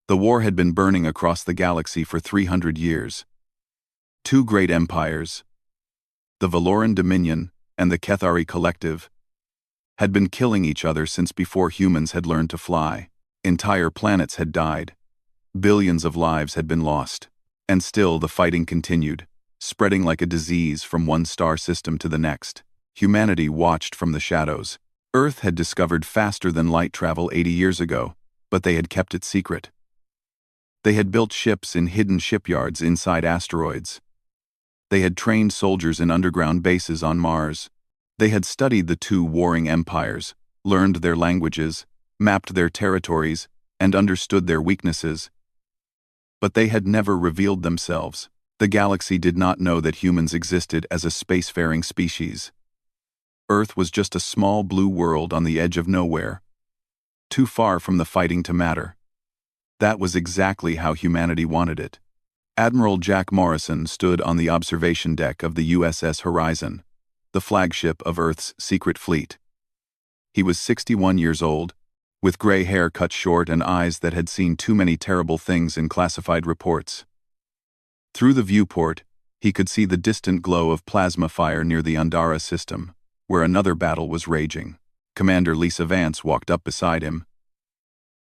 The war had been burning across the galaxy for 300 years. Two great empires, the Valoran Dominion and the Kethari Collective, had been killing each other since before humans had learned to fly. Entire planets had died. Billions of lives had been lost. And still the fighting continued, spreading like a disease from one star system to the next. Humanity watched from the shadows. Earth had discovered faster than light travel 80 years ago, but they had kept it secret. They had built ships in hidden shipyards inside asteroids. They had trained soldiers in underground bases on Mars. They had studied the two warring empires, learned their languages, mapped their territories, and understood their weaknesses. But they had never revealed themselves. The galaxy did not know that humans existed as a spacefaring species. Earth was just a small blue world on the edge of nowhere, too far from the fighting to matter. That was exactly how humanity wanted it. Admiral Jack Morrison stood on the observation deck of the USS Horizon, the flagship of Earth's secret fleet. He was 61 years old, with gray hair cut short and eyes that had seen too many terrible things in classified reports. Through the viewport, he could see the distant glow of plasma fire near the Andara system, where another battle was raging. Commander Lisa Vance walked up beside him.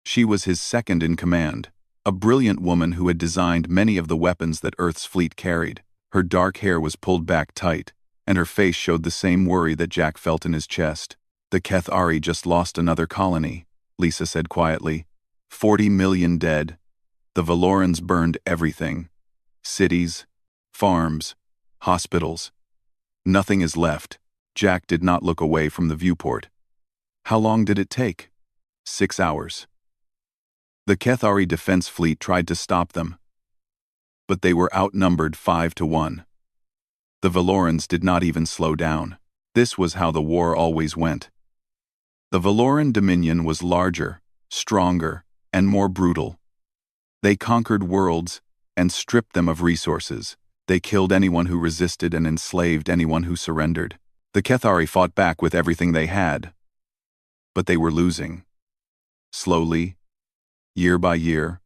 She was his second in command, a brilliant woman who had designed many of the weapons that Earth's fleet carried. Her dark hair was pulled back tight, and her face showed the same worry that Jack felt in his chest. The Kethari just lost another colony, Lisa said quietly. 40 million dead. The Valorans burned everything. Cities, farms, hospitals. Nothing is left. Jack did not look away from the viewport. How long did it take? 6 hours. The Kethari defense fleet tried to stop them, but they were outnumbered 5-1. The Valorans did not even slow down. This was how the war always went. The Valoran Dominion was larger, stronger, and more brutal. They conquered worlds and stripped them of resources. They killed anyone who resisted and enslaved anyone who surrendered. The Kethari fought back with everything they had, but they were losing. Slowly, year by year,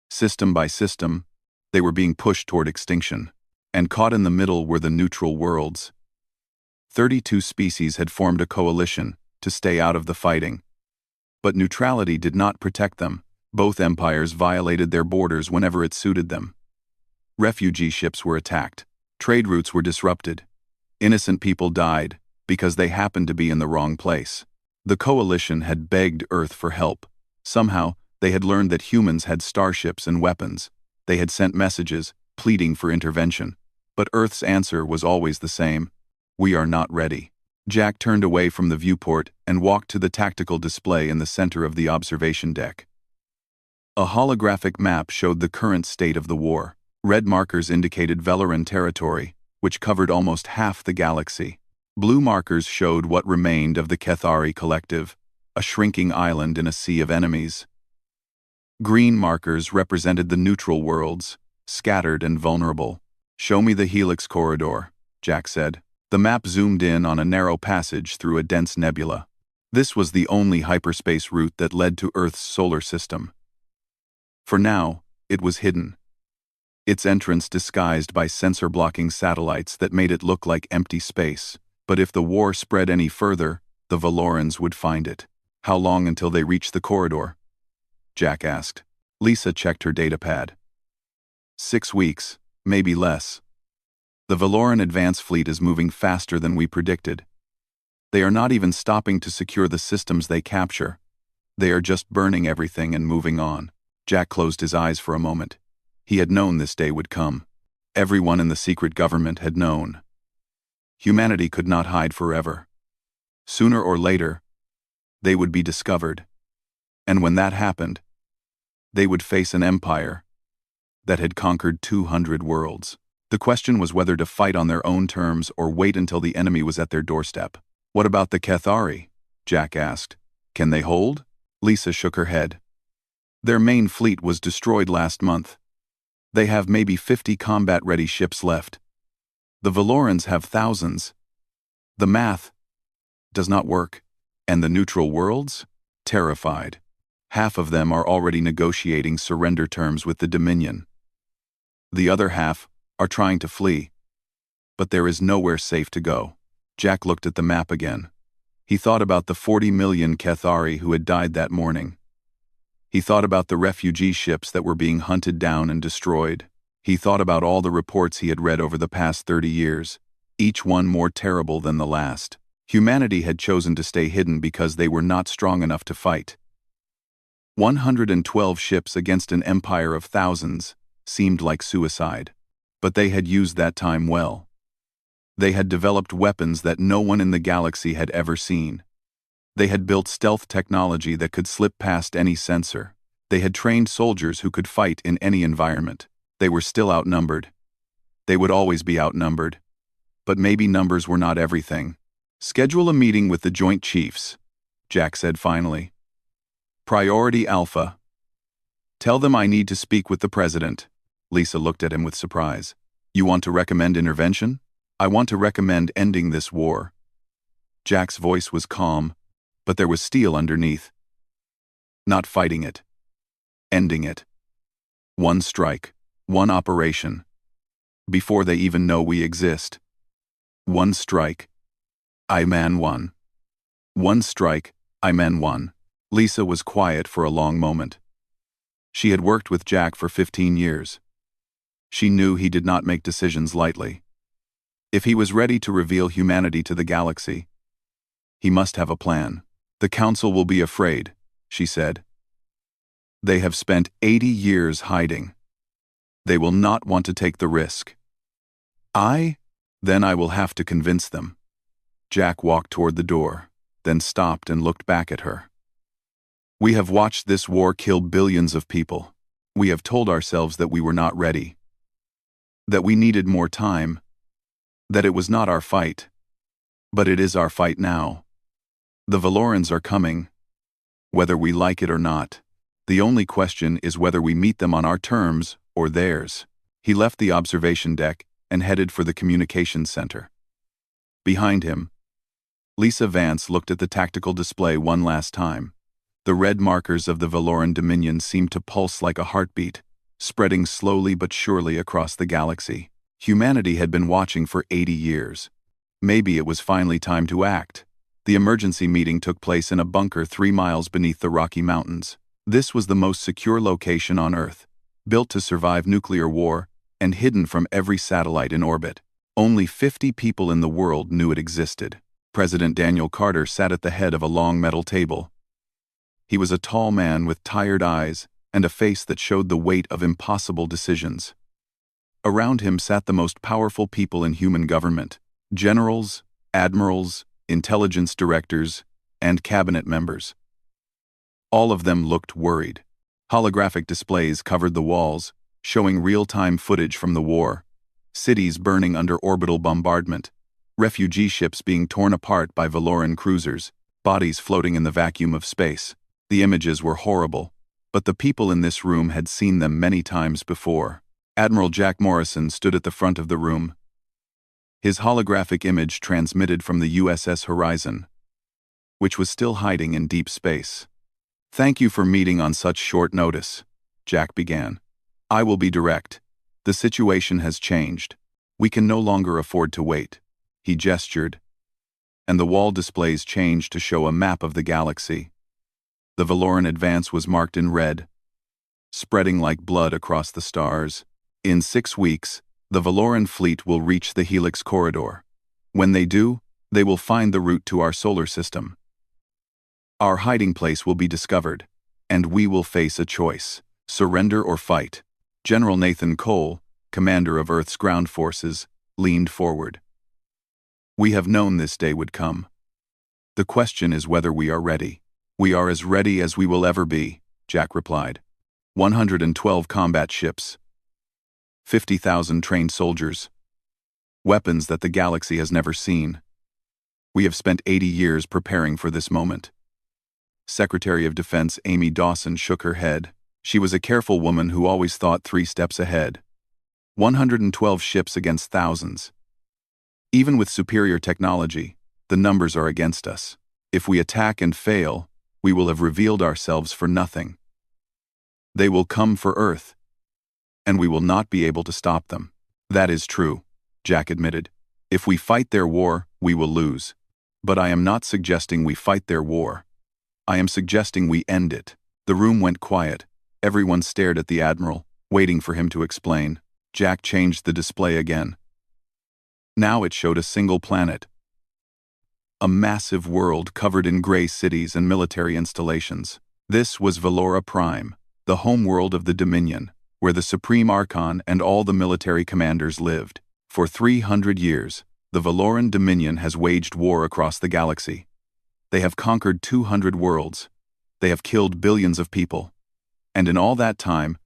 system by system, they were being pushed toward extinction. And caught in the middle were the neutral worlds. 32 species had formed a coalition to stay out of the fighting. But neutrality did not protect them. Both empires violated their borders whenever it suited them. Refugee ships were attacked. Trade routes were disrupted. Innocent people died because they happened to be in the wrong place. The coalition had begged Earth for help. Somehow, they had learned that humans had starships and weapons. They had sent messages, pleading for intervention. But Earth's answer was always the same: we are not ready. Jack turned away from the viewport and walked to the tactical display in the center of the observation deck. A holographic map showed the current state of the war. Red markers indicated Valoran territory, which covered almost half the galaxy. Blue markers showed what remained of the Kethari Collective, a shrinking island in a sea of enemies. Green markers represented the neutral worlds, scattered and vulnerable. "Show me the Helix corridor," Jack said. The map zoomed in on a narrow passage through a dense nebula. This was the only hyperspace route that led to Earth's solar system. For now, it was hidden. Its entrance disguised by sensor-blocking satellites that made it look like empty space. But if the war spread any further, the Valorans would find it. How long until they reached the corridor? Jack asked. Lisa checked her datapad. 6 weeks, maybe less. The Valoran advance fleet is moving faster than we predicted. They are not even stopping to secure the systems they capture. They are just burning everything and moving on. Jack closed his eyes for a moment. He had known this day would come. Everyone in the secret government had known. Humanity could not hide forever. Sooner or later, they would be discovered. And when that happened, they would face an empire that had conquered 200 worlds. The question was whether to fight on their own terms or wait until the enemy was at their doorstep. "What about the Kethari?" Jack asked. "Can they hold?" Lisa shook her head. "Their main fleet was destroyed last month. They have maybe 50 combat-ready ships left. The Valorans have thousands. The math does not work. And the neutral worlds? Terrified. Half of them are already negotiating surrender terms with the Dominion. The other half are trying to flee. But there is nowhere safe to go. Jack looked at the map again. He thought about the 40 million Cathari who had died that morning. He thought about the refugee ships that were being hunted down and destroyed. He thought about all the reports he had read over the past 30 years, each one more terrible than the last. Humanity had chosen to stay hidden because they were not strong enough to fight. 112 ships against an empire of thousands seemed like suicide. But they had used that time well. They had developed weapons that no one in the galaxy had ever seen. They had built stealth technology that could slip past any sensor. They had trained soldiers who could fight in any environment. They were still outnumbered. They would always be outnumbered. But maybe numbers were not everything. "Schedule a meeting with the Joint Chiefs," Jack said finally. "Priority Alpha. Tell them I need to speak with the President." Lisa looked at him with surprise. "You want to recommend intervention?" "I want to recommend ending this war." Jack's voice was calm, but there was steel underneath. "Not fighting it. Ending it. One strike. One operation. Before they even know we exist. One strike. I-Man one. One strike. I-Man one." Lisa was quiet for a long moment. She had worked with Jack for 15 years. She knew he did not make decisions lightly. If he was ready to reveal humanity to the galaxy, he must have a plan. "The Council will be afraid," she said. "They have spent 80 years hiding. They will not want to take the risk. Then I will have to convince them." Jack walked toward the door, then stopped and looked back at her. "We have watched this war kill billions of people. We have told ourselves that we were not ready. That we needed more time. That it was not our fight. But it is our fight now. The Valorans are coming, whether we like it or not. The only question is whether we meet them on our terms or theirs." He left the observation deck and headed for the communications center. Behind him, Lisa Vance looked at the tactical display one last time. The red markers of the Valoran Dominion seemed to pulse like a heartbeat, spreading slowly but surely across the galaxy. Humanity had been watching for 80 years. Maybe it was finally time to act. The emergency meeting took place in a bunker 3 miles beneath the Rocky Mountains. This was the most secure location on Earth, built to survive nuclear war and hidden from every satellite in orbit. Only 50 people in the world knew it existed. President Daniel Carter sat at the head of a long metal table. He was a tall man with tired eyes and a face that showed the weight of impossible decisions. Around him sat the most powerful people in human government: generals, admirals, intelligence directors, and cabinet members. All of them looked worried. Holographic displays covered the walls, showing real-time footage from the war. Cities burning under orbital bombardment, refugee ships being torn apart by Valoran cruisers, bodies floating in the vacuum of space. The images were horrible, but the people in this room had seen them many times before. Admiral Jack Morrison stood at the front of the room. His holographic image transmitted from the USS Horizon, which was still hiding in deep space. "Thank you for meeting on such short notice," Jack began. "I will be direct. The situation has changed. We can no longer afford to wait." He gestured, and the wall displays changed to show a map of the galaxy. The Valoran advance was marked in red, spreading like blood across the stars. In 6 weeks, the Valoran fleet will reach the Helix Corridor. When they do, they will find the route to our solar system. Our hiding place will be discovered, and we will face a choice: surrender or fight. General Nathan Cole, commander of Earth's ground forces, leaned forward. "We have known this day would come. The question is whether we are ready." "We are as ready as we will ever be," Jack replied. 112 combat ships. 50,000 trained soldiers. Weapons that the galaxy has never seen. We have spent 80 years preparing for this moment. Secretary of Defense Amy Dawson shook her head. She was a careful woman who always thought 3 steps ahead. 112 ships against thousands. Even with superior technology, the numbers are against us. If we attack and fail, we will have revealed ourselves for nothing. They will come for Earth, and we will not be able to stop them. That is true, Jack admitted. If we fight their war, we will lose. But I am not suggesting we fight their war. I am suggesting we end it. The room went quiet. Everyone stared at the Admiral, waiting for him to explain. Jack changed the display again. Now it showed a single planet. A massive world covered in gray cities and military installations. This was Valora Prime, the homeworld of the Dominion, where the Supreme Archon and all the military commanders lived. For 300 years, the Valoran Dominion has waged war across the galaxy. They have conquered 200 worlds. They have killed billions of people. And in all that time,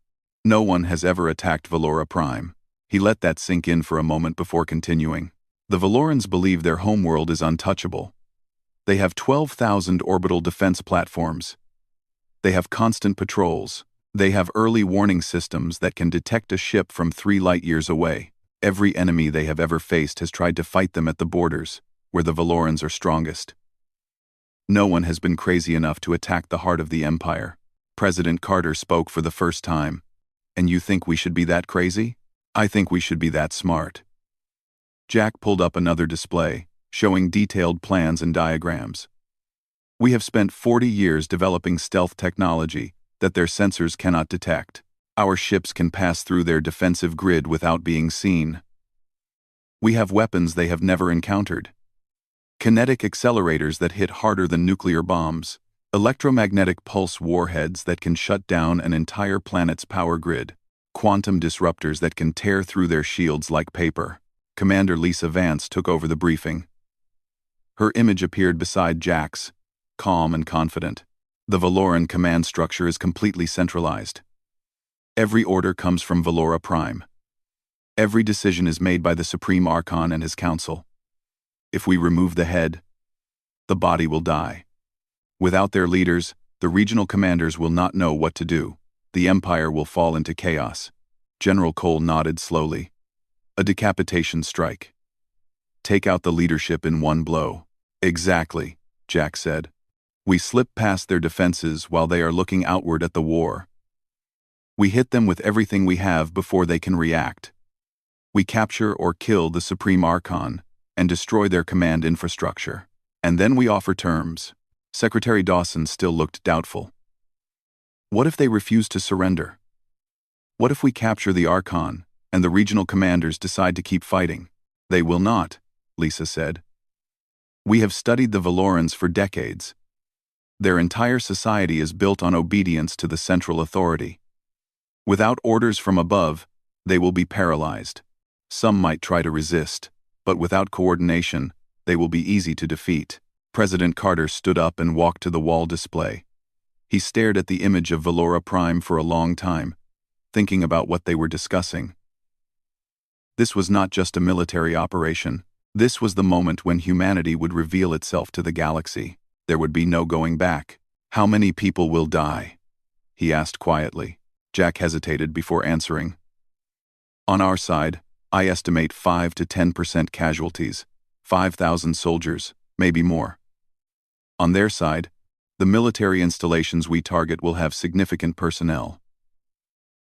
no one has ever attacked Valora Prime. He let that sink in for a moment before continuing. The Valorans believe their homeworld is untouchable. They have 12,000 orbital defense platforms. They have constant patrols. They have early warning systems that can detect a ship from 3 light-years away. Every enemy they have ever faced has tried to fight them at the borders, where the Valorans are strongest. No one has been crazy enough to attack the heart of the Empire. President Carter spoke for the first time. And you think we should be that crazy? I think we should be that smart. Jack pulled up another display, showing detailed plans and diagrams. We have spent 40 years developing stealth technology that their sensors cannot detect. Our ships can pass through their defensive grid without being seen. We have weapons they have never encountered. Kinetic accelerators that hit harder than nuclear bombs. Electromagnetic pulse warheads that can shut down an entire planet's power grid. Quantum disruptors that can tear through their shields like paper. Commander Lisa Vance took over the briefing. Her image appeared beside Jack's, calm and confident. The Valoran command structure is completely centralized. Every order comes from Valora Prime. Every decision is made by the Supreme Archon and his council. If we remove the head, the body will die. Without their leaders, the regional commanders will not know what to do. The Empire will fall into chaos. General Cole nodded slowly. A decapitation strike. Take out the leadership in one blow. Exactly, Jack said. We slip past their defenses while they are looking outward at the war. We hit them with everything we have before they can react. We capture or kill the Supreme Archon and destroy their command infrastructure. And then we offer terms. Secretary Dawson still looked doubtful. What if they refuse to surrender? What if we capture the Archon and the regional commanders decide to keep fighting? They will not, Lisa said. We have studied the Valorans for decades. Their entire society is built on obedience to the central authority. Without orders from above, they will be paralyzed. Some might try to resist, but without coordination, they will be easy to defeat. President Carter stood up and walked to the wall display. He stared at the image of Valora Prime for a long time, thinking about what they were discussing. This was not just a military operation. This was the moment when humanity would reveal itself to the galaxy. There would be no going back. How many people will die? He asked quietly. Jack hesitated before answering. On our side, I estimate 5 to 10% casualties, 5,000 soldiers, maybe more. On their side, the military installations we target will have significant personnel.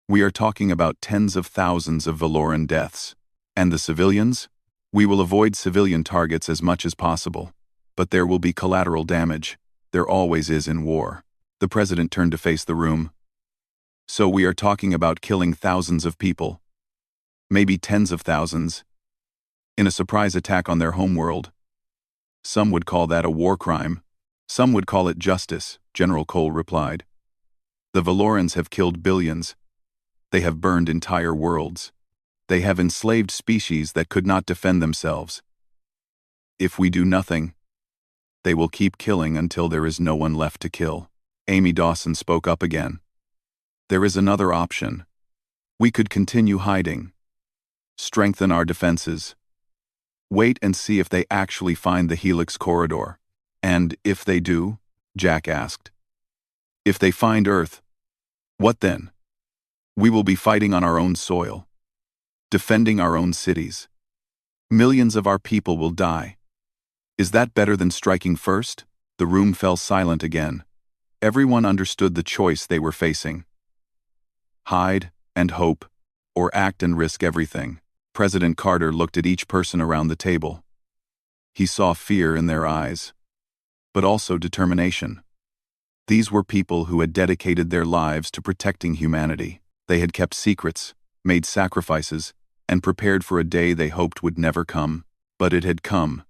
We are talking about tens of thousands of Valoran deaths. And the civilians? We will avoid civilian targets as much as possible. But there will be collateral damage. There always is in war. The president turned to face the room. So we are talking about killing thousands of people. Maybe tens of thousands. In a surprise attack on their homeworld. Some would call that a war crime. Some would call it justice, General Cole replied. The Valorans have killed billions. They have burned entire worlds. They have enslaved species that could not defend themselves. If we do nothing, they will keep killing until there is no one left to kill. Amy Dawson spoke up again. There is another option. We could continue hiding. Strengthen our defenses. Wait and see if they actually find the Helix corridor. And if they do, Jack asked. If they find Earth, what then? We will be fighting on our own soil. Defending our own cities. Millions of our people will die. Is that better than striking first? The room fell silent again. Everyone understood the choice they were facing. Hide and hope, or act and risk everything. President Carter looked at each person around the table. He saw fear in their eyes, but also determination. These were people who had dedicated their lives to protecting humanity. They had kept secrets, made sacrifices, and prepared for a day they hoped would never come. But it had come,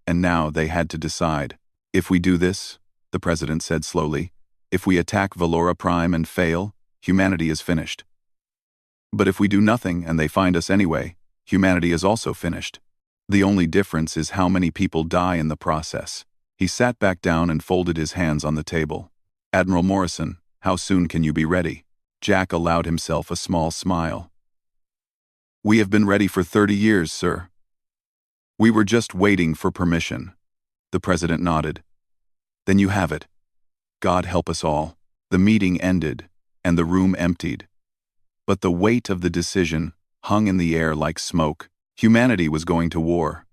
and now they had to decide. If we do this, the president said slowly, if we attack Valora Prime and fail, humanity is finished. But if we do nothing and they find us anyway, humanity is also finished. The only difference is how many people die in the process. He sat back down and folded his hands on the table. Admiral Morrison, how soon can you be ready? Jack allowed himself a small smile. We have been ready for 30 years, sir. We were just waiting for permission. The president nodded. Then you have it. God help us all. The meeting ended, and the room emptied. But the weight of the decision hung in the air like smoke. Humanity was going to war.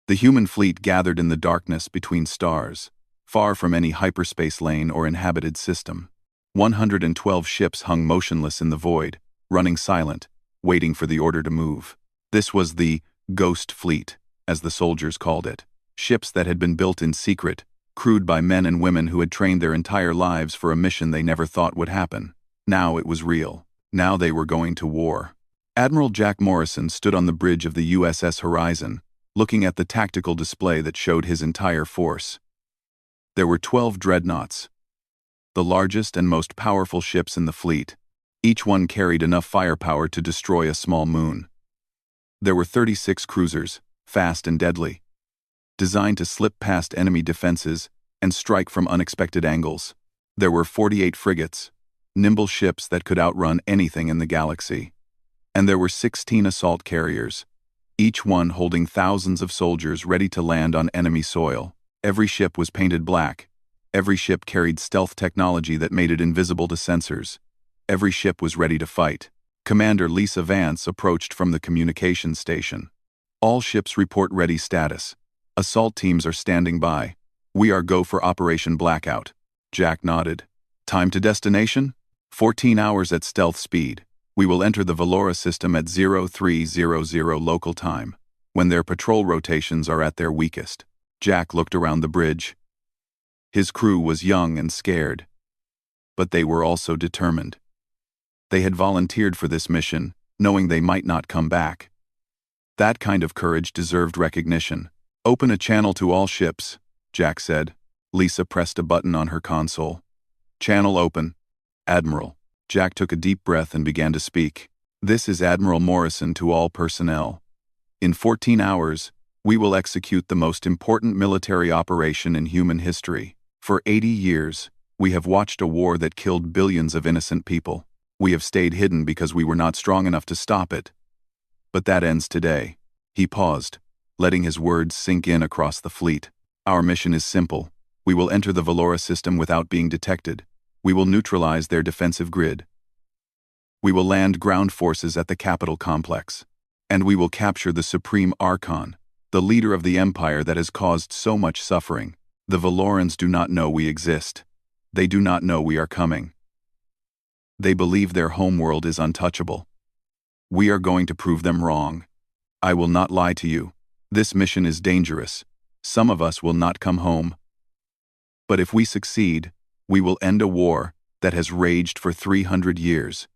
The human fleet gathered in the darkness between stars, far from any hyperspace lane or inhabited system. 112 ships hung motionless in the void, running silent, waiting for the order to move. This was the Ghost Fleet, as the soldiers called it. Ships that had been built in secret, crewed by men and women who had trained their entire lives for a mission they never thought would happen. Now it was real. Now they were going to war. Admiral Jack Morrison stood on the bridge of the USS Horizon, looking at the tactical display that showed his entire force. There were 12 dreadnoughts, the largest and most powerful ships in the fleet. Each one carried enough firepower to destroy a small moon. There were 36 cruisers, fast and deadly, designed to slip past enemy defenses and strike from unexpected angles. There were 48 frigates, nimble ships that could outrun anything in the galaxy. And there were 16 assault carriers, each one holding thousands of soldiers ready to land on enemy soil. Every ship was painted black. Every ship carried stealth technology that made it invisible to sensors. Every ship was ready to fight. Commander Lisa Vance approached from the communications station. All ships report ready status. Assault teams are standing by. We are go for Operation Blackout. Jack nodded. Time to destination? 14 hours at stealth speed. We will enter the Valora system at 0300 local time, when their patrol rotations are at their weakest. Jack looked around the bridge. His crew was young and scared, but they were also determined. They had volunteered for this mission, knowing they might not come back. That kind of courage deserved recognition. Open a channel to all ships, Jack said. Lisa pressed a button on her console. Channel open. Admiral. Jack took a deep breath and began to speak. This is Admiral Morrison to all personnel. In 14 hours, we will execute the most important military operation in human history. For 80 years, we have watched a war that killed billions of innocent people. We have stayed hidden because we were not strong enough to stop it. But that ends today. He paused, letting his words sink in across the fleet. Our mission is simple. We will enter the Valora system without being detected. We will neutralize their defensive grid. We will land ground forces at the Capitol complex. And we will capture the Supreme Archon, the leader of the empire that has caused so much suffering. The Valorans do not know we exist. They do not know we are coming. They believe their homeworld is untouchable. We are going to prove them wrong. I will not lie to you. This mission is dangerous. Some of us will not come home. But if we succeed, we will end a war that has raged for 300 years.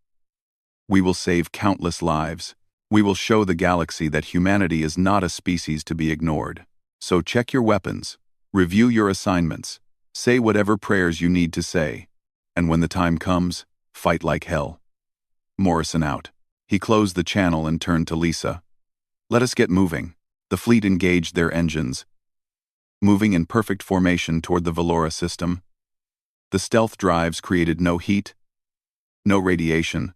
We will save countless lives. We will show the galaxy that humanity is not a species to be ignored. So check your weapons, review your assignments, say whatever prayers you need to say, and when the time comes, fight like hell. Morrison out. He closed the channel and turned to Lisa. Let us get moving. The fleet engaged their engines, moving in perfect formation toward the Valora system. The stealth drives created no heat, no radiation,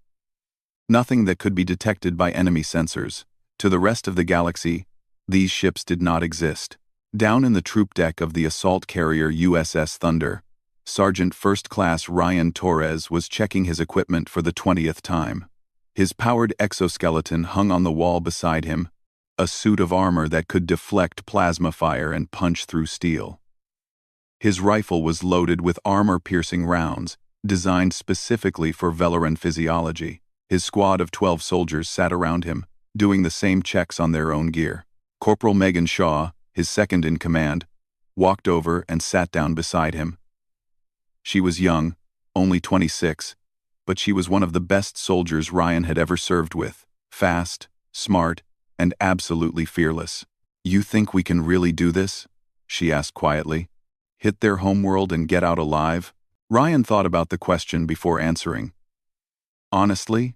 nothing that could be detected by enemy sensors. To the rest of the galaxy, these ships did not exist. Down in the troop deck of the assault carrier USS Thunder, Sergeant First Class Ryan Torres was checking his equipment for the 20th time. His powered exoskeleton hung on the wall beside him, a suit of armor that could deflect plasma fire and punch through steel. His rifle was loaded with armor-piercing rounds, designed specifically for Valoran physiology. His squad of 12 soldiers sat around him, doing the same checks on their own gear. Corporal Megan Shaw, his second in command, walked over and sat down beside him. She was young, only 26, but she was one of the best soldiers Ryan had ever served with. Fast, smart, and absolutely fearless. "You think we can really do this?" she asked quietly. "Hit their homeworld and get out alive?" Ryan thought about the question before answering. "Honestly,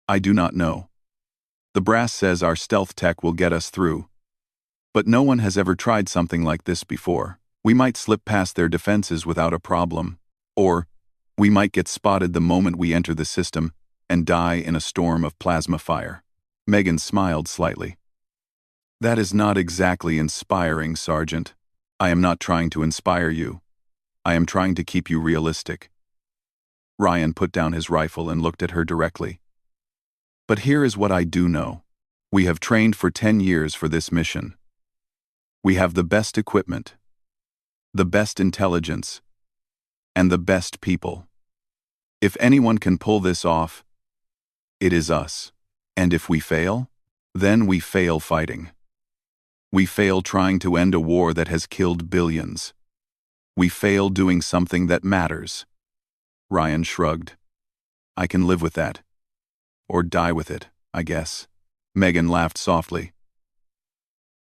I do not know. The brass says our stealth tech will get us through. But no one has ever tried something like this before. We might slip past their defenses without a problem. Or, we might get spotted the moment we enter the system and die in a storm of plasma fire." Megan smiled slightly. "That is not exactly inspiring, Sergeant. I am not trying to inspire you. I am trying to keep you realistic." Ryan put down his rifle and looked at her directly. "But here is what I do know. We have trained for 10 years for this mission. We have the best equipment, the best intelligence, and the best people. If anyone can pull this off, it is us. And if we fail, then we fail fighting. We fail trying to end a war that has killed billions. We fail doing something that matters." Ryan shrugged. "I can live with that. Or die with it, I guess." Megan laughed softly.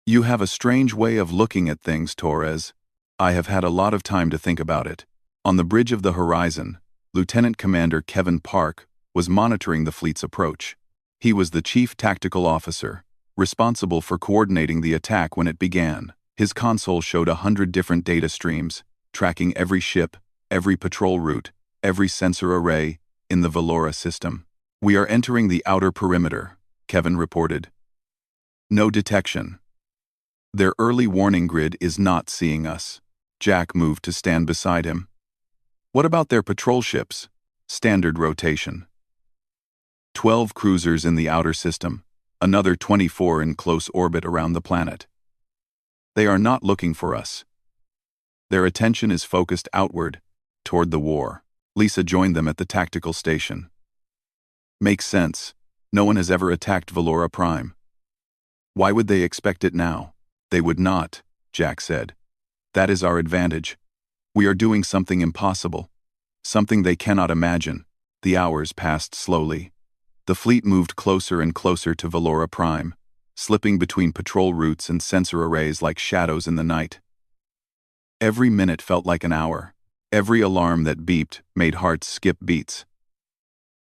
"You have a strange way of looking at things, Torres. I have had a lot of time to think about it." On the bridge of the horizon, Lieutenant Commander Kevin Park was monitoring the fleet's approach. He was the chief tactical officer, responsible for coordinating the attack when it began. His console showed 100 different data streams, tracking every ship, every patrol route, every sensor array in the Valora system. "We are entering the outer perimeter," Kevin reported. "No detection. Their early warning grid is not seeing us." Jack moved to stand beside him. "What about their patrol ships?" "Standard rotation. 12 cruisers in the outer system, another 24 in close orbit around the planet. They are not looking for us. Their attention is focused outward, toward the war." Lisa joined them at the tactical station. "Makes sense. No one has ever attacked Valora Prime. Why would they expect it now?" "They would not," Jack said. "That is our advantage. We are doing something impossible. Something they cannot imagine." The hours passed slowly. The fleet moved closer and closer to Valora Prime, slipping between patrol routes and sensor arrays like shadows in the night. Every minute felt like an hour. Every alarm that beeped made hearts skip beats.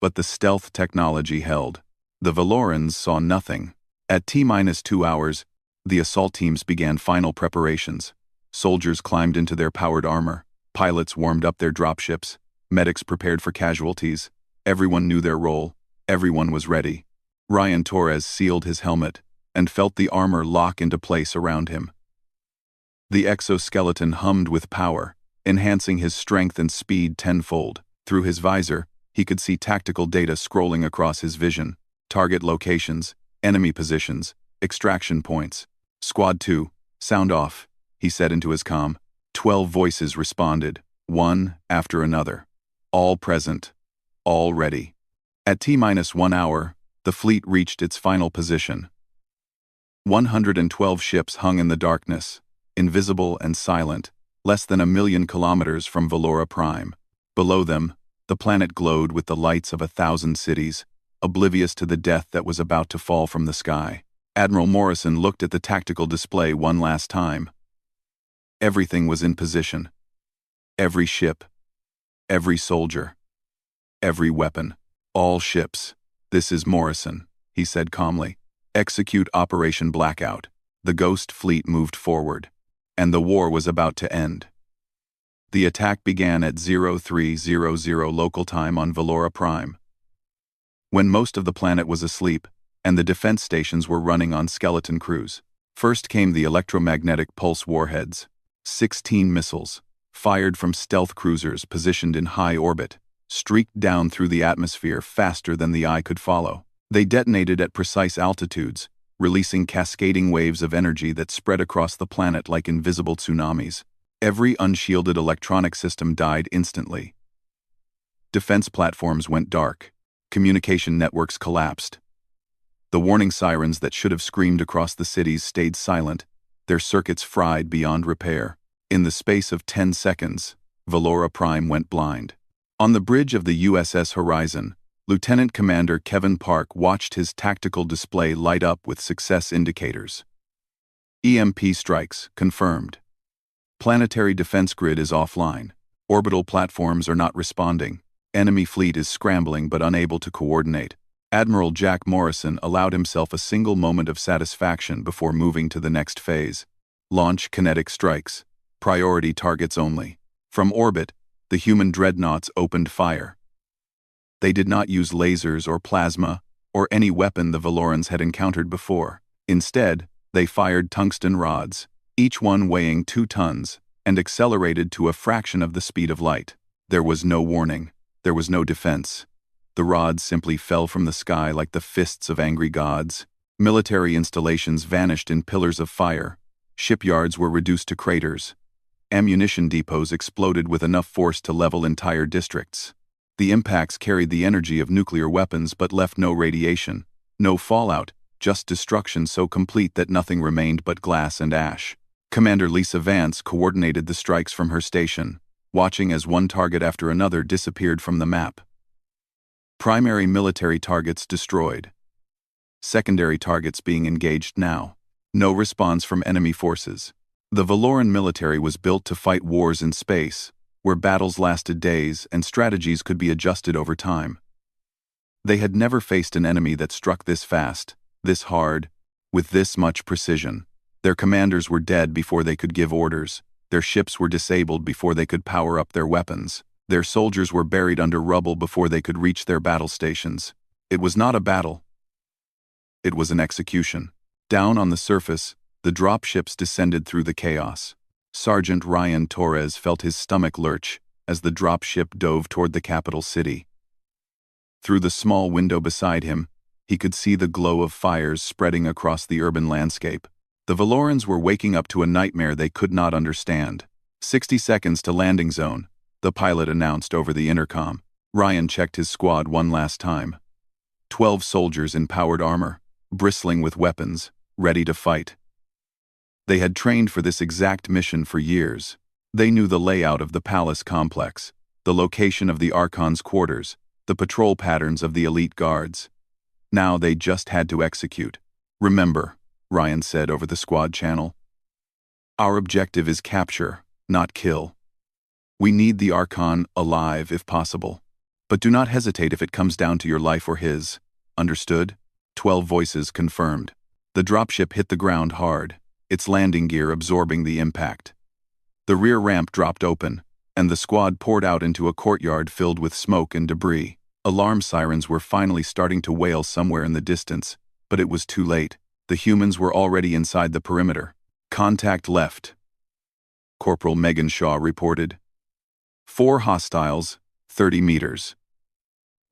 But the stealth technology held. The Valorans saw nothing. At T-2 hours, the assault teams began final preparations. Soldiers climbed into their powered armor. Pilots warmed up their dropships. Medics prepared for casualties. Everyone knew their role. Everyone was ready. Ryan Torres sealed his helmet and felt the armor lock into place around him. The exoskeleton hummed with power, enhancing his strength and speed tenfold. Through his visor, he could see tactical data scrolling across his vision. Target locations, enemy positions, extraction points. "Squad 2, sound off," he said into his comm. 12 voices responded, one after another. All present. All ready. At T-1 hour, the fleet reached its final position. 112 ships hung in the darkness, invisible and silent, less than 1,000,000 kilometers from Valora Prime. Below them, the planet glowed with the lights of 1,000 cities, oblivious to the death that was about to fall from the sky. Admiral Morrison looked at the tactical display one last time. Everything was in position. Every ship. Every soldier. Every weapon. "All ships. This is Morrison," he said calmly. "Execute Operation Blackout." The Ghost Fleet moved forward, and the war was about to end. The attack began at 0300 local time on Valora Prime, when most of the planet was asleep and the defense stations were running on skeleton crews. First came the electromagnetic pulse warheads, 16 missiles, fired from stealth cruisers positioned in high orbit, streaked down through the atmosphere faster than the eye could follow. They detonated at precise altitudes, releasing cascading waves of energy that spread across the planet like invisible tsunamis. Every unshielded electronic system died instantly. Defense platforms went dark. Communication networks collapsed. The warning sirens that should have screamed across the cities stayed silent, their circuits fried beyond repair. In the space of 10 seconds, Valora Prime went blind. On the bridge of the USS Horizon, Lieutenant Commander Kevin Park watched his tactical display light up with success indicators. EMP strikes confirmed. Planetary defense grid is offline. Orbital platforms are not responding. Enemy fleet is scrambling but unable to coordinate. Admiral Jack Morrison allowed himself a single moment of satisfaction before moving to the next phase. Launch kinetic strikes. Priority targets only. From orbit, the human dreadnoughts opened fire. They did not use lasers or plasma, or any weapon the Valorans had encountered before. Instead, they fired tungsten rods, each one weighing 2 tons, and accelerated to a fraction of the speed of light. There was no warning. There was no defense. The rods simply fell from the sky like the fists of angry gods. Military installations vanished in pillars of fire. Shipyards were reduced to craters. Ammunition depots exploded with enough force to level entire districts. The impacts carried the energy of nuclear weapons but left no radiation, no fallout, just destruction so complete that nothing remained but glass and ash. Commander Lisa Vance coordinated the strikes from her station, watching as one target after another disappeared from the map. Primary military targets destroyed. Secondary targets being engaged now. No response from enemy forces. The Valoran military was built to fight wars in space, where battles lasted days and strategies could be adjusted over time. They had never faced an enemy that struck this fast, this hard, with this much precision. Their commanders were dead before they could give orders. Their ships were disabled before they could power up their weapons. Their soldiers were buried under rubble before they could reach their battle stations. It was not a battle. It was an execution. Down on the surface, the dropships descended through the chaos. Sergeant Ryan Torres felt his stomach lurch as the dropship dove toward the capital city. Through the small window beside him, he could see the glow of fires spreading across the urban landscape. The Valorans were waking up to a nightmare they could not understand. 60 seconds to landing zone, the pilot announced over the intercom. Ryan checked his squad one last time. 12 soldiers in powered armor, bristling with weapons, ready to fight. They had trained for this exact mission for years. They knew the layout of the palace complex, the location of the Archon's quarters, the patrol patterns of the elite guards. Now they just had to execute. Remember, Ryan said over the squad channel, our objective is capture, not kill. We need the Archon alive if possible. But do not hesitate if it comes down to your life or his. Understood? 12 voices confirmed. The dropship hit the ground hard, its landing gear absorbing the impact. The rear ramp dropped open, and the squad poured out into a courtyard filled with smoke and debris. Alarm sirens were finally starting to wail somewhere in the distance, but it was too late. The humans were already inside the perimeter. Contact left, Corporal Megan Shaw reported. 4 hostiles, 30 meters.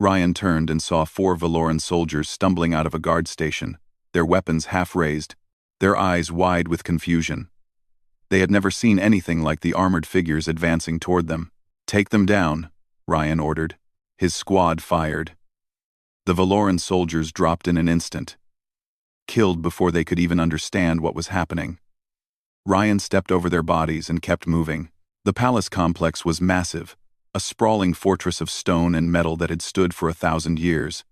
Ryan turned and saw 4 Valoran soldiers stumbling out of a guard station, their weapons half raised, their eyes wide with confusion. They had never seen anything like the armored figures advancing toward them. Take them down, Ryan ordered. His squad fired. The Valoran soldiers dropped in an instant, killed before they could even understand what was happening. Ryan stepped over their bodies and kept moving. The palace complex was massive, a sprawling fortress of stone and metal that had stood for 1,000 years.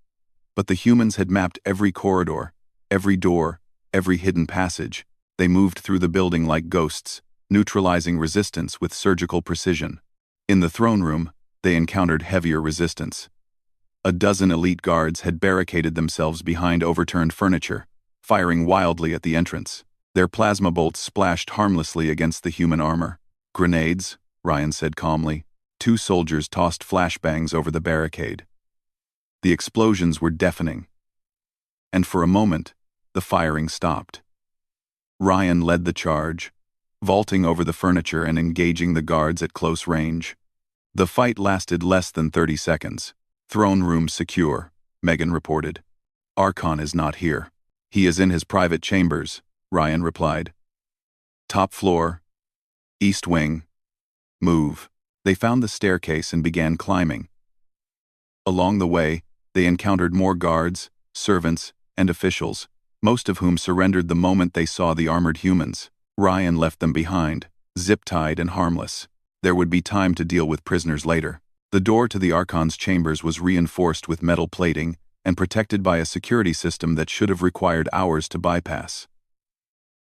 But the humans had mapped every corridor, every door, every hidden passage. They moved through the building like ghosts, neutralizing resistance with surgical precision. In the throne room, they encountered heavier resistance. A dozen elite guards had barricaded themselves behind overturned furniture, firing wildly at the entrance. Their plasma bolts splashed harmlessly against the human armor. Grenades, Ryan said calmly. 2 soldiers tossed flashbangs over the barricade. The explosions were deafening. And for a moment, the firing stopped. Ryan led the charge, vaulting over the furniture and engaging the guards at close range. The fight lasted less than 30 seconds. Throne room secure, Megan reported. Archon is not here. He is in his private chambers, Ryan replied. Top floor, East Wing, Move. They found the staircase and began climbing. Along the way, they encountered more guards, servants, and officials, most of whom surrendered the moment they saw the armored humans. Ryan left them behind, zip-tied and harmless. There would be time to deal with prisoners later. The door to the Archon's chambers was reinforced with metal plating and protected by a security system that should have required hours to bypass.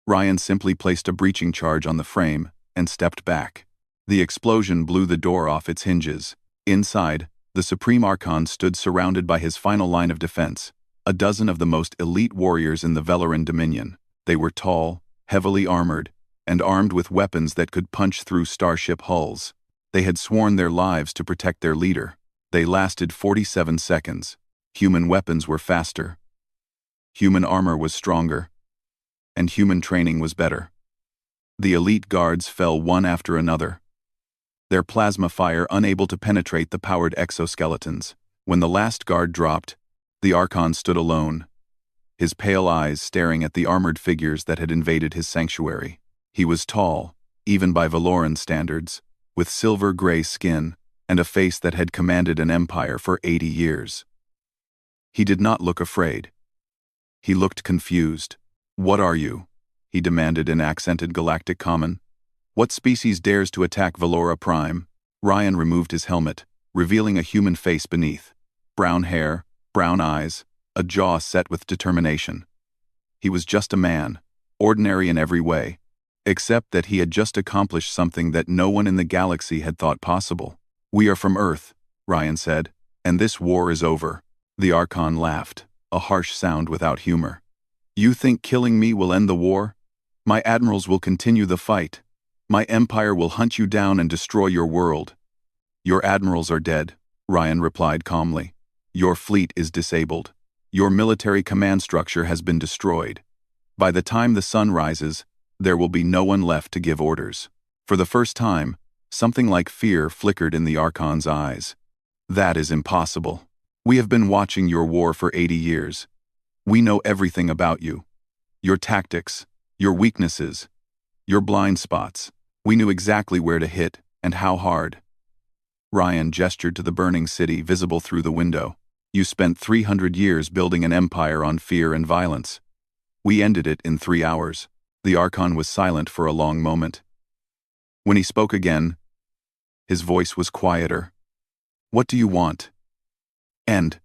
Ryan simply placed a breaching charge on the frame and stepped back. The explosion blew the door off its hinges. Inside, the Supreme Archon stood surrounded by his final line of defense, a dozen of the most elite warriors in the Valoran Dominion. They were tall, heavily armored, and armed with weapons that could punch through starship hulls. They had sworn their lives to protect their leader. They lasted 47 seconds. Human weapons were faster. Human armor was stronger. And human training was better. The elite guards fell one after another, their plasma fire unable to penetrate the powered exoskeletons. When the last guard dropped, the Archon stood alone, his pale eyes staring at the armored figures that had invaded his sanctuary. He was tall, even by Valoran standards, with silver-gray skin and a face that had commanded an empire for 80 years. He did not look afraid. He looked confused. "What are you?" he demanded in accented Galactic Common. "What species dares to attack Valora Prime?" Ryan removed his helmet, revealing a human face beneath. Brown hair, brown eyes, a jaw set with determination. He was just a man, ordinary in every way, except that he had just accomplished something that no one in the galaxy had thought possible. "We are from Earth," Ryan said, "and this war is over." The Archon laughed, a harsh sound without humor. "You think killing me will end the war? My admirals will continue the fight. My empire will hunt you down and destroy your world." "Your admirals are dead," Ryan replied calmly. "Your fleet is disabled. Your military command structure has been destroyed. By the time the sun rises, there will be no one left to give orders." For the first time, something like fear flickered in the Archon's eyes. "That is impossible. We have been watching your war for 80 years. We know everything about you. Your tactics, your weaknesses, your blind spots. We knew exactly where to hit and how hard." Ryan gestured to the burning city visible through the window. "You spent 300 years building an empire on fear and violence. We ended it in 3 hours." The Archon was silent for a long moment. When he spoke again, his voice was quieter. "What do you want?" "End."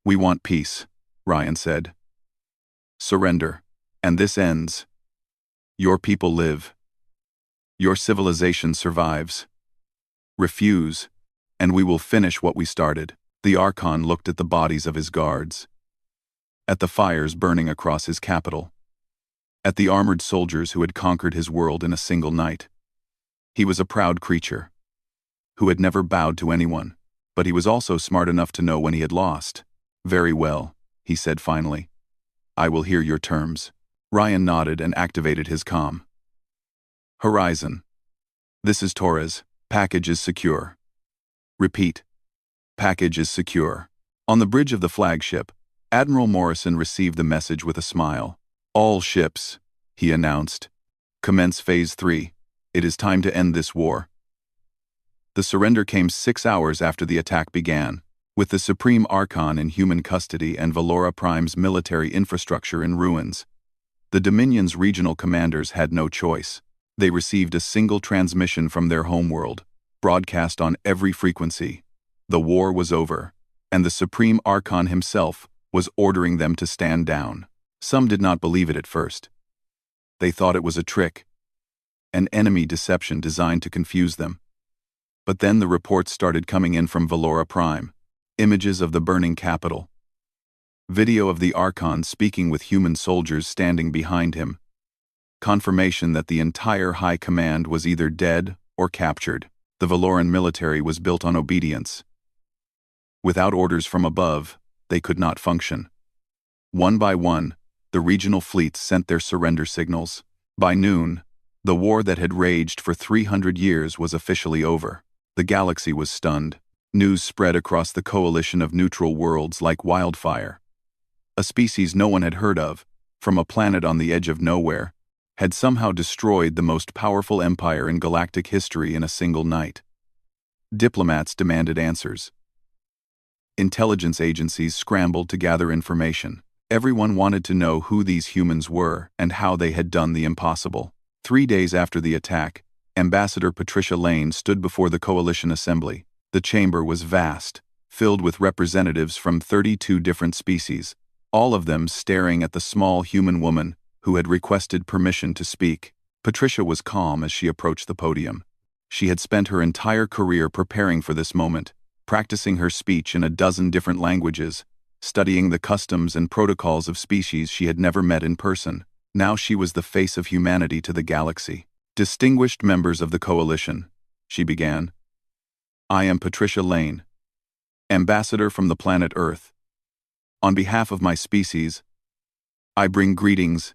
"We want peace," Ryan said. "Surrender, and this ends. Your people live. Your civilization survives. Refuse, and we will finish what we started." The Archon looked at the bodies of his guards, at the fires burning across his capital, at the armored soldiers who had conquered his world in a single night. He was a proud creature, who had never bowed to anyone, but he was also smart enough to know when he had lost. "Very well," he said finally. "I will hear your terms." Ryan nodded and activated his comm. "Horizon. This is Torres. Package is secure." "Repeat. Package is secure." On the bridge of the flagship, Admiral Morrison received the message with a smile. "All ships," he announced. "Commence Phase 3. It is time to end this war." The surrender came 6 hours after the attack began. With the Supreme Archon in human custody and Valora Prime's military infrastructure in ruins, the Dominion's regional commanders had no choice. They received a single transmission from their homeworld, broadcast on every frequency. The war was over, and the Supreme Archon himself was ordering them to stand down. Some did not believe it at first. They thought it was a trick, an enemy deception designed to confuse them. But then the reports started coming in from Valora Prime. Images of the burning capital. Video of the Archon speaking with human soldiers standing behind him. Confirmation that the entire High Command was either dead or captured. The Valoran military was built on obedience. Without orders from above, they could not function. One by one, the regional fleets sent their surrender signals. By noon, the war that had raged for 300 years was officially over. The galaxy was stunned. News spread across the coalition of neutral worlds like wildfire. A species no one had heard of, from a planet on the edge of nowhere, had somehow destroyed the most powerful empire in galactic history in a single night. Diplomats demanded answers. Intelligence agencies scrambled to gather information. Everyone wanted to know who these humans were and how they had done the impossible. 3 days after the attack, Ambassador Patricia Lane stood before the Coalition Assembly. The chamber was vast, filled with representatives from 32 different species, all of them staring at the small human woman who had requested permission to speak. Patricia was calm as she approached the podium. She had spent her entire career preparing for this moment, practicing her speech in a dozen different languages, studying the customs and protocols of species she had never met in person. Now she was the face of humanity to the galaxy. Distinguished members of the Coalition, she began. I am Patricia Lane, ambassador from the planet Earth. On behalf of my species, I bring greetings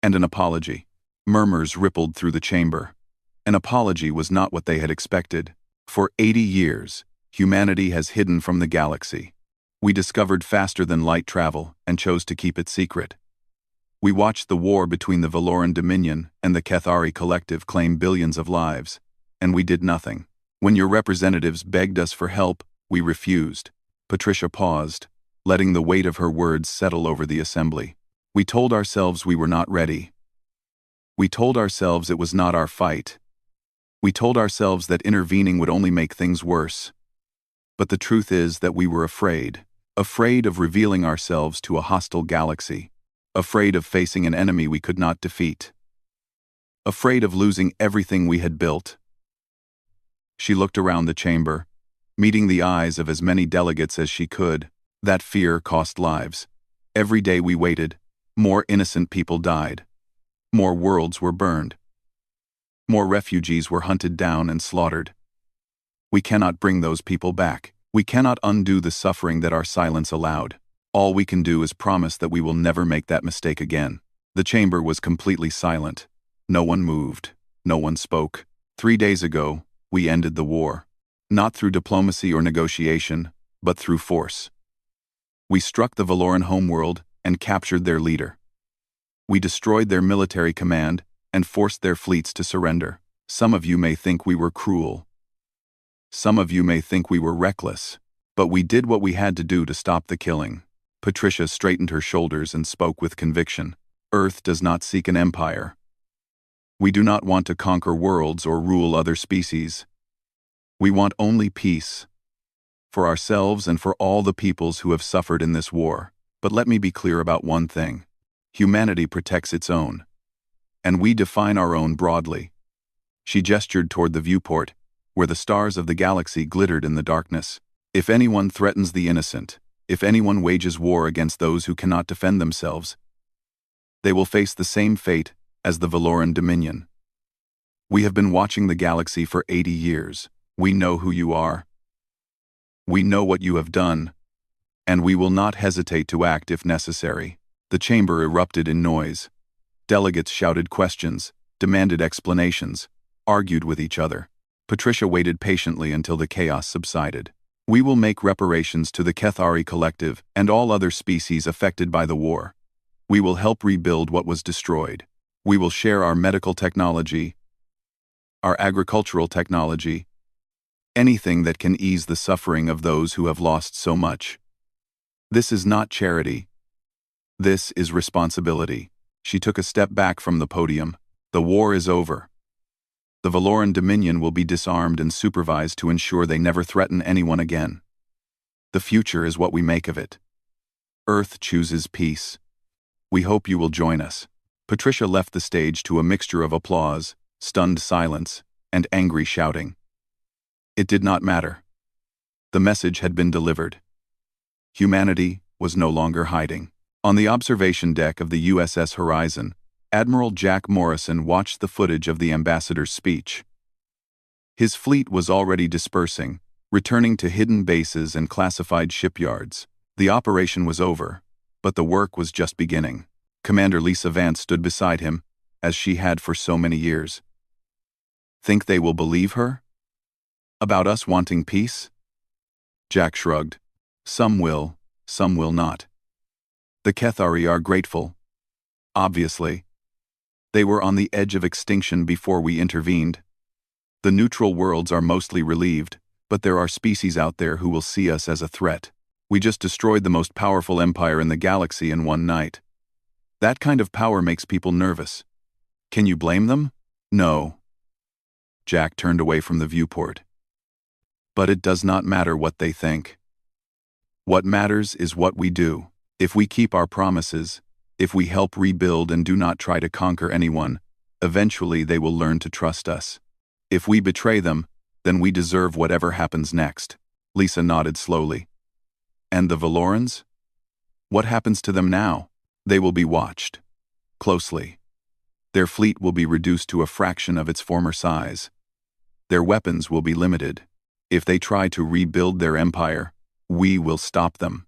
and an apology. Murmurs rippled through the chamber. An apology was not what they had expected. For 80 years, humanity has hidden from the galaxy. We discovered faster than light travel and chose to keep it secret. We watched the war between the Valoran Dominion and the Cathari Collective claim billions of lives, and we did nothing. When your representatives begged us for help, we refused. Patricia paused, letting the weight of her words settle over the assembly. We told ourselves we were not ready. We told ourselves it was not our fight. We told ourselves that intervening would only make things worse. But the truth is that we were afraid of revealing ourselves to a hostile galaxy, afraid of facing an enemy we could not defeat, afraid of losing everything we had built. She looked around the chamber, meeting the eyes of as many delegates as she could. That fear cost lives. Every day we waited, more innocent people died. More worlds were burned. More refugees were hunted down and slaughtered. We cannot bring those people back. We cannot undo the suffering that our silence allowed. All we can do is promise that we will never make that mistake again. The chamber was completely silent. No one moved. No one spoke. 3 days ago, we ended the war. Not through diplomacy or negotiation, but through force. We struck the Valoran homeworld and captured their leader. We destroyed their military command and forced their fleets to surrender. Some of you may think we were cruel. Some of you may think we were reckless, but we did what we had to do to stop the killing. Patricia straightened her shoulders and spoke with conviction. Earth does not seek an empire. We do not want to conquer worlds or rule other species. We want only peace, for ourselves and for all the peoples who have suffered in this war. But let me be clear about one thing. Humanity protects its own, and we define our own broadly. She gestured toward the viewport, where the stars of the galaxy glittered in the darkness. If anyone threatens the innocent, if anyone wages war against those who cannot defend themselves, they will face the same fate as the Valoran Dominion. We have been watching the galaxy for 80 years. We know who you are. We know what you have done, and we will not hesitate to act if necessary. The chamber erupted in noise. Delegates shouted questions, demanded explanations, argued with each other. Patricia waited patiently until the chaos subsided. We will make reparations to the Cathari Collective and all other species affected by the war. We will help rebuild what was destroyed. We will share our medical technology, our agricultural technology, anything that can ease the suffering of those who have lost so much. This is not charity. This is responsibility. She took a step back from the podium. The war is over. The Valoran Dominion will be disarmed and supervised to ensure they never threaten anyone again. The future is what we make of it. Earth chooses peace. We hope you will join us. Patricia left the stage to a mixture of applause, stunned silence, and angry shouting. It did not matter. The message had been delivered. Humanity was no longer hiding. On the observation deck of the USS Horizon, Admiral Jack Morrison watched the footage of the ambassador's speech. His fleet was already dispersing, returning to hidden bases and classified shipyards. The operation was over, but the work was just beginning. Commander Lisa Vance stood beside him, as she had for so many years. Think they will believe her? About us wanting peace? Jack shrugged. Some will not. The Cathari are grateful. Obviously. They were on the edge of extinction before we intervened. The neutral worlds are mostly relieved, but there are species out there who will see us as a threat. We just destroyed the most powerful empire in the galaxy in one night. That kind of power makes people nervous. Can you blame them? No. Jack turned away from the viewport. But it does not matter what they think. What matters is what we do. If we keep our promises, if we help rebuild and do not try to conquer anyone, eventually they will learn to trust us. If we betray them, then we deserve whatever happens next. Lisa nodded slowly. And the Valorans? What happens to them now? They will be watched closely. Their fleet will be reduced to a fraction of its former size. Their weapons will be limited. If they try to rebuild their empire, we will stop them.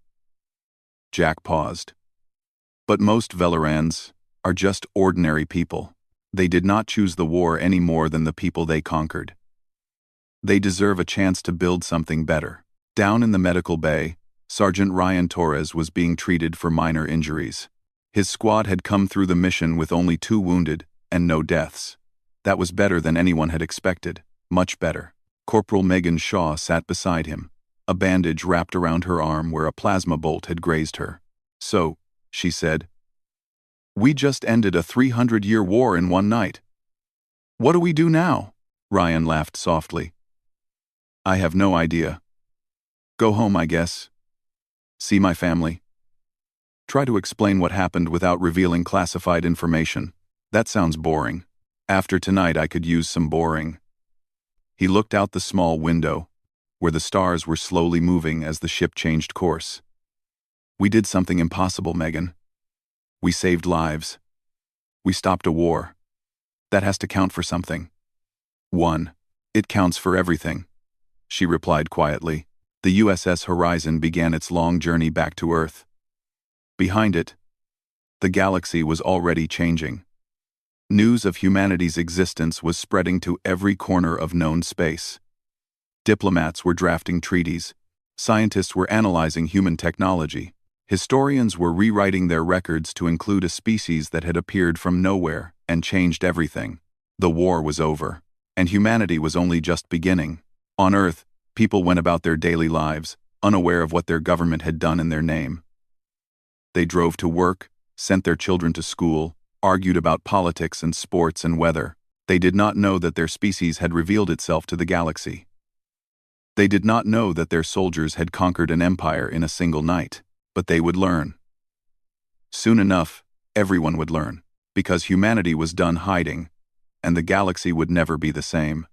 Jack paused. But most Valorans are just ordinary people. They did not choose the war any more than the people they conquered. They deserve a chance to build something better. Down in the medical bay, Sergeant Ryan Torres was being treated for minor injuries. His squad had come through the mission with only 2 wounded and no deaths. That was better than anyone had expected, much better. Corporal Megan Shaw sat beside him, a bandage wrapped around her arm where a plasma bolt had grazed her. So, she said, we just ended a 300-year war in one night. What do we do now? Ryan laughed softly. I have no idea. Go home, I guess. See my family. Try to explain what happened without revealing classified information. That sounds boring. After tonight I could use some boring. He looked out the small window, where the stars were slowly moving as the ship changed course. We did something impossible, Megan. We saved lives. We stopped a war. That has to count for something. 1. It counts for everything, she replied quietly. The USS Horizon began its long journey back to Earth. Behind it, the galaxy was already changing. News of humanity's existence was spreading to every corner of known space. Diplomats were drafting treaties. Scientists were analyzing human technology. Historians were rewriting their records to include a species that had appeared from nowhere and changed everything. The war was over, and humanity was only just beginning. On Earth, people went about their daily lives, unaware of what their government had done in their name. They drove to work, sent their children to school, argued about politics and sports and weather. They did not know that their species had revealed itself to the galaxy. They did not know that their soldiers had conquered an empire in a single night, but they would learn. Soon enough, everyone would learn, because humanity was done hiding, and the galaxy would never be the same.